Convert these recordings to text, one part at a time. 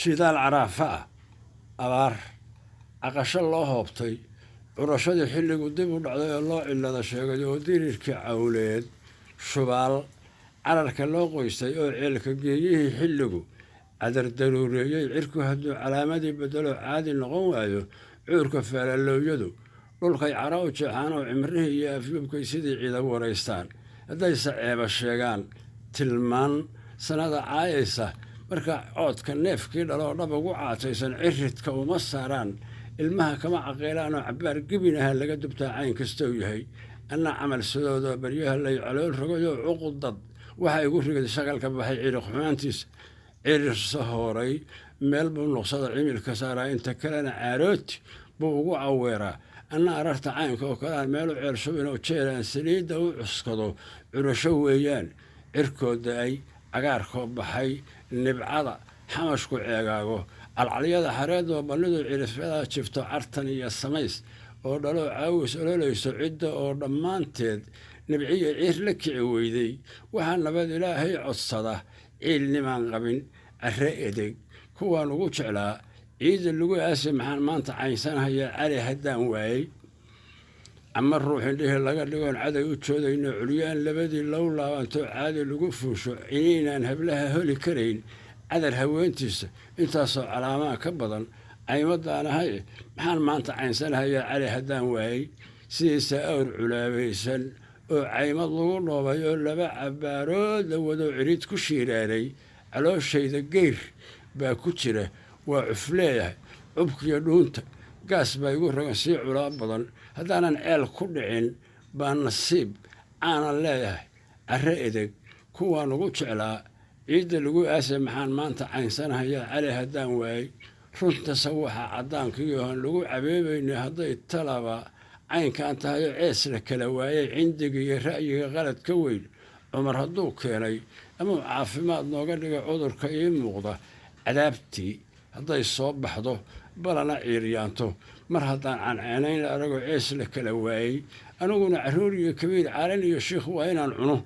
jidaal caraafa ah abaar caqasho loo hoobtay curashadii xilligu dib u dhacday oo loo cillada sheegay oo dirirkii cawleed shubaal cararka loo qoystay oo ceelka geeyihii xilligu cadardaruureeyey cirku hadduu calaamadii bedelo caadi noqon waayo cuurka faalaloowyadu dhulkay cara u jeexaan oo cimrihii iyo afyuubkay sidii ciida waraystaan haddayse ceeba sheegaan tilmaan sanada caayaysa marka coodka neefkii dhaloo dhab ugu caataysan ciridka uma saaraan ilmaha kama caqiilaan oo cabbaar gebinaha laga dubtaa cayn kastou yahay anna camal sidooda baryaha lay calool rogayoo cuqudad waxa igu rigay shagalka baxay ciriq xumaantiisa cirirsa hooray meel buu noqsada cimilka saaraa inta kalena caarooti buu ugu caweeraa anna ararta caynka oo kalean meelu ceel shubin oo jeelaan saliidda u cuskado curasho weeyaan cirkooda ay cagaarkoo baxay nibcada xamashku ceegaago calcalyada xareedoo ballidu cirifyada jifto cartan iyo samays oo dhaloo caawis ololayso cidda oo dhammaanteed nibciyo ciir la kici weyday waxaa nabad ilaahay codsada ciilnimaan qabin carre edeg kuwaan ugu jeclaa ciidda lagu aasi maxaan maanta caynsanhayaa cali haddaan waayey ama ruux indhihii laga dhigoon caday u joodayno culyaan labadii low laabantoo caadi lagu fuusho inaynaan hablaha holi karayn cadar haweentiisa intaasoo calaamaa ka badan caymadaan ahay maxaan maanta caynsanhayaa cali haddaan waayey sidiisa awr culaabaysan oo caymad lagu dhoobay oo laba cabbaarood la wado cirid ku shiiraaray calooshayda geyr baa ku jira waa cufleeyahay cubkiyo dhuunta gaas baa igu ragan sii culaa badan haddaanan ceel ku dhicin baa nasiib aanan leeyahay carre edeg kuwaan ugu jeclaa ciidda lagu aasay maxaan maanta caynsanhayaa cali haddaan waayey runtase waxaa caddaankiiyohan lagu cabeebaynay hadday talaba caynkaan tahayoo cees la kala waayey cindiga iyo ra'yiga qalad ka weyn cumar hadduu keenay amau caafimaad nooga dhigay cudurka ii muuqda cadaabtii hadday soo baxdo balana ciiryaanto mar haddaan canceenayn aragoo cees la kala waayey aniguna carruur iyo kabiir caalin iyo shiikh waa inaan cuno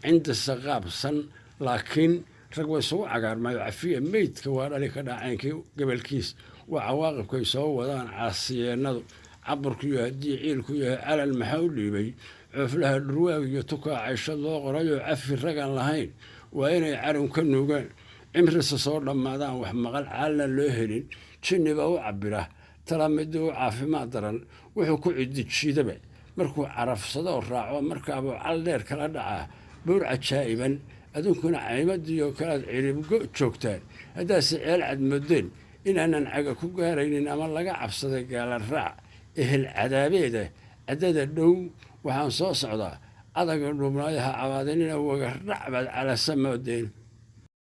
cindasa qaabsan laakiin rag way isugu cagaarmaayo cafiya meydka waa dhali ka dhacaynkii gobolkiis waa cawaaqibkay soo wadaan caasiyeennadu caburkiiyo haddii ciilku yahay calal maxaa u dhiibay cooflaha dhurwaag iyo tukaa caysho loo qorayoo cafi ragan lahayn waa inay carun ka nuugaan cimrisa soo dhammaadaan wax maqal caalna loo helin jinniba u cabbira talamidii u caafimaad daran wuxuu ku cidijiidaba markuu carafsadoo raaco markaabuu cal dheer kala dhacaa buur cajaa'iban adunkuna caymadiioo kalead ciribgo joogtaan haddaase ceel cad moodeen inaanan caga ku gaaraynin ama laga cabsaday gaala raac ehel cadaabeeda caddada dhow waxaan soo socdaa adaga dhubnaayaha cabaadinina waga rac baad calasa moodeen